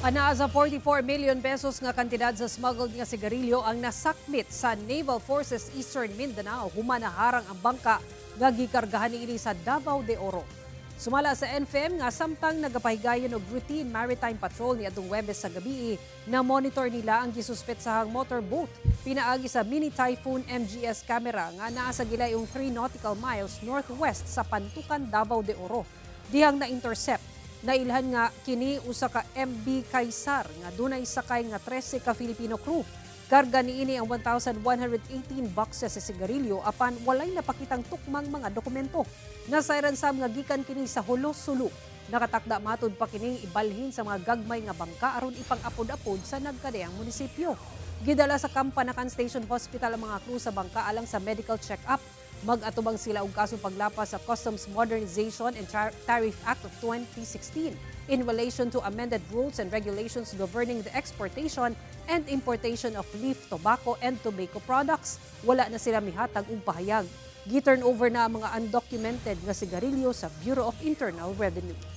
Anaa sa 44 million pesos nga kantidad sa smuggled nga sigarilyo ang nasakmit sa Naval Forces Eastern Mindanao human naharang ang bangka nga gikargahan niini sa Davao de Oro. Sumala sa NFM nga samtang nagapahigayon og routine maritime patrol ni adtong Huwebes sa gabi, na monitor nila ang gisuspetsahang motorboat pinaagi sa mini typhoon MGS camera nga naa sa gilayong 3 nautical miles northwest sa Pantukan, Davao de Oro. Dihang na-intercept nailhan nga kini usa ka MB Kaysar nga dunay sakay nga 13 ka Filipino crew. Karga niini ang 1,118 boxes sa sigarilyo apan walay napakitang tukmang mga dokumento. Nasayran sam nga gikan kini sa Hulos-Sulu. Nakatakda matud pa kining ibalhin sa mga gagmay nga bangka aron ipang-apod-apod sa nagkadayang munisipyo. Gidala sa Kampanakan Station Hospital ang mga crew sa bangka alang sa medical check-up. Mag-atubang sila og kasong paglapas sa Customs Modernization and Tariff Act of 2016 in relation to amended rules and regulations governing the exportation and importation of leaf, tobacco, and tobacco products. Wala na sila mihatag og pahayag. Gi-turn over na ang mga undocumented nga sigarilyo sa Bureau of Internal Revenue.